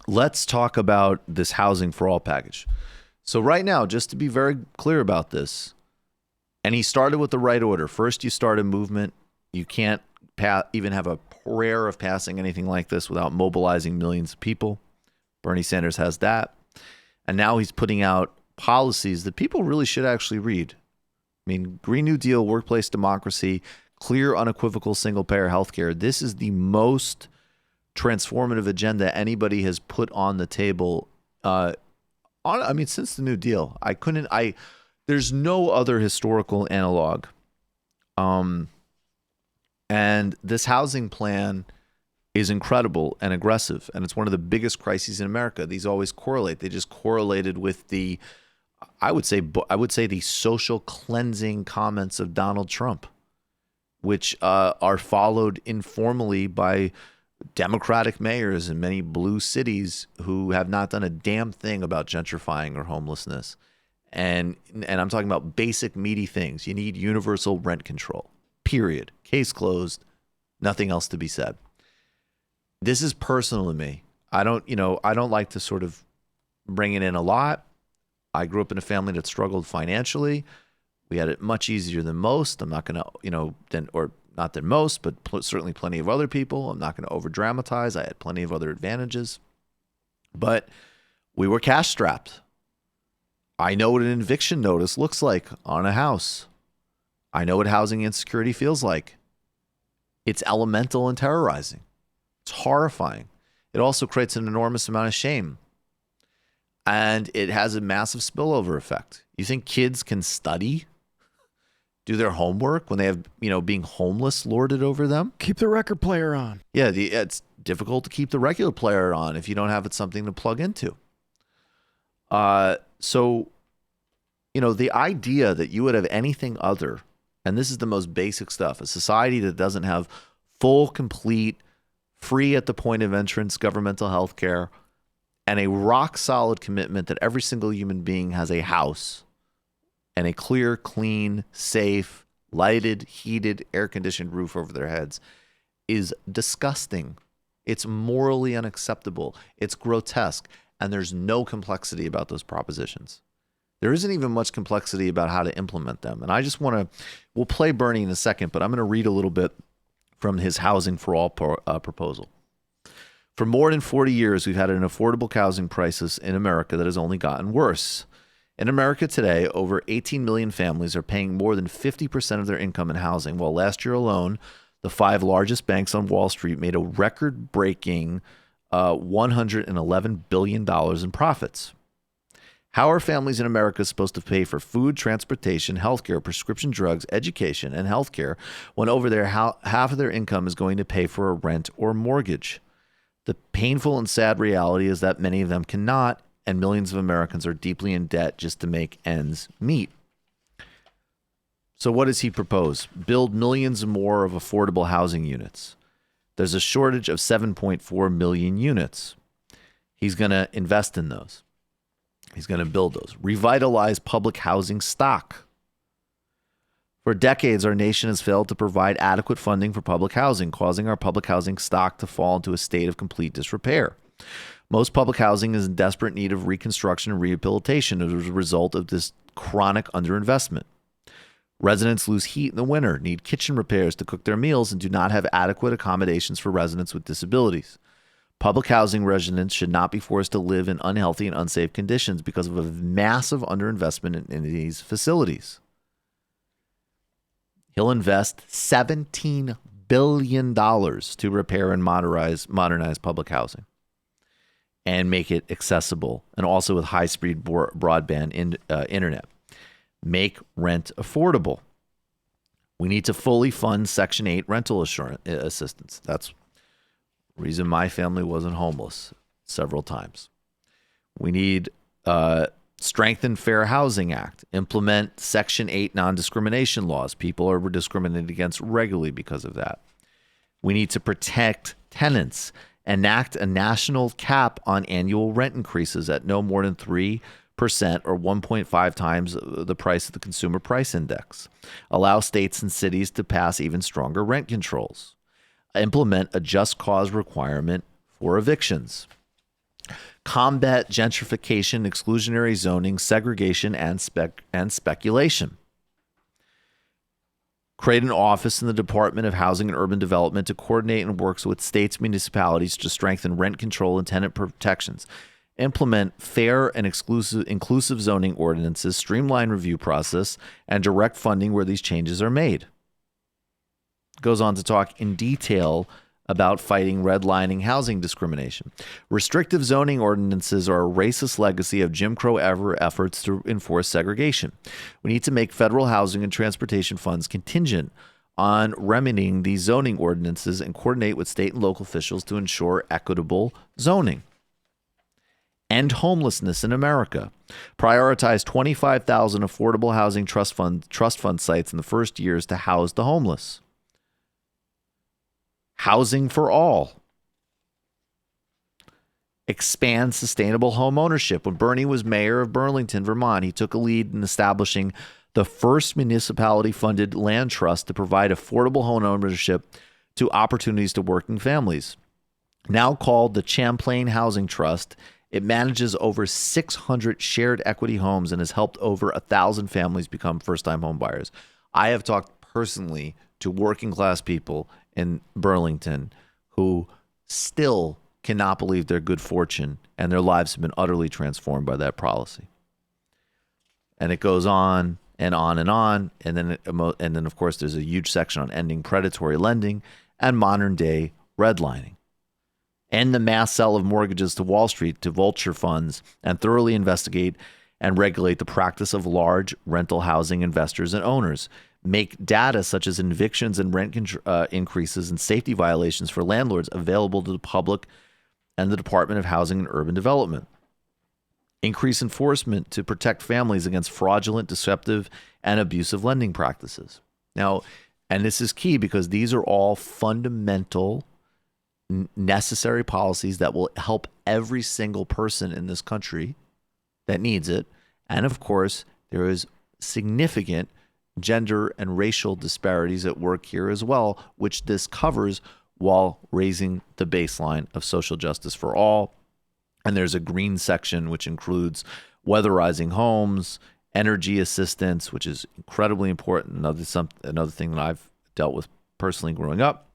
let's talk about this housing for all package. So right now, just to be very clear about this, and he started with the right order. First, you start a movement. You can't even have a prayer of passing anything like this without mobilizing millions of people. Bernie Sanders has that. And now he's putting out policies that people really should actually read. I mean, Green New Deal, workplace democracy, clear, unequivocal single-payer healthcare. This is the most transformative agenda anybody has put on the table. Since the New Deal, there's no other historical analog. And this housing plan is incredible and aggressive, and it's one of the biggest crises in America. These always correlate. They just correlated with the, I would say the social cleansing comments of Donald Trump, which are followed informally by Democratic mayors in many blue cities who have not done a damn thing about gentrifying or homelessness. And I'm talking about basic meaty things. You need universal rent control, period. Case closed. Nothing else to be said. This is personal to me. I don't like to sort of bring it in a lot. I grew up in a family that struggled financially. We had it much easier than most. I'm not going to, not than most, but certainly plenty of other people. I'm not going to over dramatize. I had plenty of other advantages, but we were cash strapped. I know what an eviction notice looks like on a house. I know what housing insecurity feels like. It's elemental and terrorizing. It's horrifying. It also creates an enormous amount of shame. And it has a massive spillover effect. You think kids can study, do their homework when they have, being homeless lorded over them? Keep the record player on. Yeah, it's difficult to keep the regular player on if you don't have something to plug into. So, the idea that you would have anything other, and this is the most basic stuff, a society that doesn't have full, complete, free at the point of entrance governmental health care, and a rock-solid commitment that every single human being has a house and a clear, clean, safe, lighted, heated, air-conditioned roof over their heads is disgusting. It's morally unacceptable. It's grotesque. And there's no complexity about those propositions. There isn't even much complexity about how to implement them. And I just we'll play Bernie in a second, but I'm going to read a little bit from his Housing for All proposal. For more than 40 years, we've had an affordable housing crisis in America that has only gotten worse. In America today, over 18 million families are paying more than 50% of their income in housing, while last year alone, the 5 largest banks on Wall Street made a record-breaking $111 billion in profits. How are families in America supposed to pay for food, transportation, healthcare, prescription drugs, education, and healthcare when over there half of their income is going to pay for a rent or mortgage? The painful and sad reality is that many of them cannot, and millions of Americans are deeply in debt just to make ends meet. So what does he propose? Build millions more of affordable housing units. There's a shortage of 7.4 million units. He's going to invest in those. He's going to build those. Revitalize public housing stock. For decades, our nation has failed to provide adequate funding for public housing, causing our public housing stock to fall into a state of complete disrepair. Most public housing is in desperate need of reconstruction and rehabilitation as a result of this chronic underinvestment. Residents lose heat in the winter, need kitchen repairs to cook their meals, and do not have adequate accommodations for residents with disabilities. Public housing residents should not be forced to live in unhealthy and unsafe conditions because of a massive underinvestment in these facilities. He'll invest $17 billion to repair and modernize public housing and make it accessible, and also with high-speed broadband internet. Make rent affordable. We need to fully fund Section 8 rental assistance. That's the reason my family wasn't homeless several times. We need strengthen Fair Housing Act, implement Section 8 non-discrimination laws. People are discriminated against regularly because of that. We need to protect tenants, enact a national cap on annual rent increases at no more than 3% or 1.5 times the price of the Consumer Price Index. Allow states and cities to pass even stronger rent controls. Implement a just cause requirement for evictions. combat gentrification, exclusionary zoning, segregation, and speculation. Create an office in the Department of Housing and Urban Development to coordinate and work with states, municipalities to strengthen rent control and tenant protections. Implement fair and inclusive zoning ordinances, streamline review process, and direct funding where these changes are made. Goes on to talk in detail about fighting redlining housing discrimination. Restrictive zoning ordinances are a racist legacy of Jim Crow efforts to enforce segregation. We need to make federal housing and transportation funds contingent on remedying these zoning ordinances and coordinate with state and local officials to ensure equitable zoning. End homelessness in America. Prioritize 25,000 affordable housing trust fund sites in the first years to house the homeless. Housing for all. Expand sustainable home ownership. When Bernie was mayor of Burlington, Vermont, he took a lead in establishing the first municipality-funded land trust to provide affordable home ownership to opportunities to working families. Now called the Champlain Housing Trust, it manages over 600 shared equity homes and has helped over 1,000 families become first-time home buyers. I have talked personally to working-class people in Burlington who still cannot believe their good fortune and their lives have been utterly transformed by that policy. And it goes on and on and on. And then of course, there's a huge section on ending predatory lending and modern day redlining. End the mass sell of mortgages to Wall Street to vulture funds and thoroughly investigate and regulate the practice of large rental housing investors and owners. Make data such as evictions and rent increases and safety violations for landlords available to the public and the Department of Housing and Urban Development. Increase enforcement to protect families against fraudulent, deceptive, and abusive lending practices. Now, and this is key because these are all fundamental, necessary policies that will help every single person in this country that needs it. And of course, there is significant gender and racial disparities at work here as well, which this covers while raising the baseline of social justice for all. And there's a green section, which includes weatherizing homes, energy assistance, which is incredibly important. Another thing that I've dealt with personally growing up,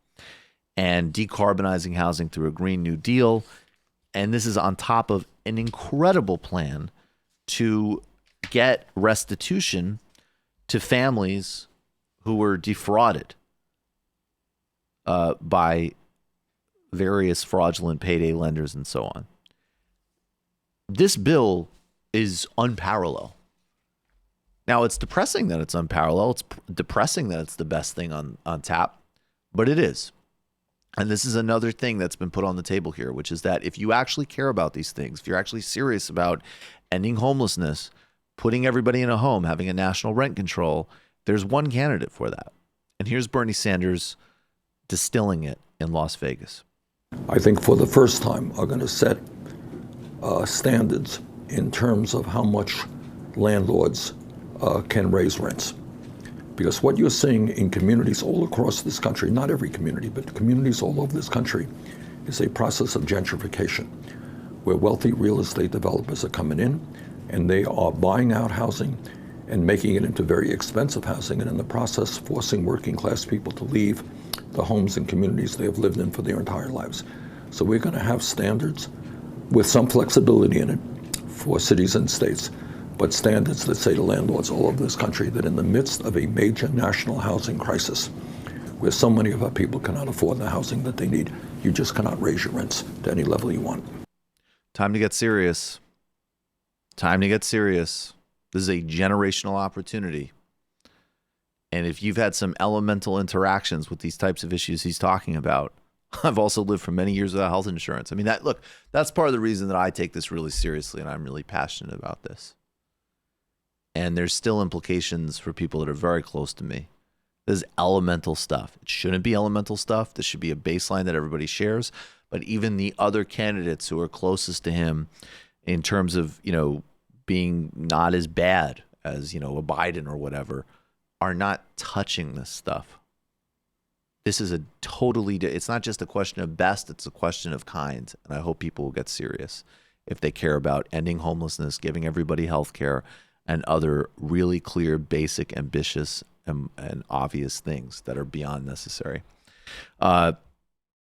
and decarbonizing housing through a Green New Deal. And this is on top of an incredible plan to get restitution to families who were defrauded by various fraudulent payday lenders and so on. This bill is unparalleled. Now, it's depressing that it's unparalleled. It's depressing that it's the best thing on tap, but it is. And this is another thing that's been put on the table here, which is that if you actually care about these things, if you're actually serious about ending homelessness, putting everybody in a home, having a national rent control, there's one candidate for that. And here's Bernie Sanders distilling it in Las Vegas. I think for the first time are going to set standards in terms of how much landlords can raise rents. Because what you're seeing in communities all across this country, not every community, but communities all over this country, is a process of gentrification, where wealthy real estate developers are coming in and they are buying out housing and making it into very expensive housing, and in the process forcing working class people to leave the homes and communities they have lived in for their entire lives. So we're going to have standards with some flexibility in it for cities and states, but standards that say to landlords all over this country that in the midst of a major national housing crisis, where so many of our people cannot afford the housing that they need, you just cannot raise your rents to any level you want. Time to get serious. Time to get serious. This is a generational opportunity. And if you've had some elemental interactions with these types of issues he's talking about, I've also lived for many years without health insurance. I mean, that's part of the reason that I take this really seriously and I'm really passionate about this. And there's still implications for people that are very close to me. This is elemental stuff. It shouldn't be elemental stuff. This should be a baseline that everybody shares. But even the other candidates who are closest to him in terms of, being not as bad as, a Biden or whatever, are not touching this stuff. This is it's not just a question of best, it's a question of kind. And I hope people will get serious. if they care about ending homelessness, giving everybody health care, and other really clear, basic, ambitious, and obvious things that are beyond necessary.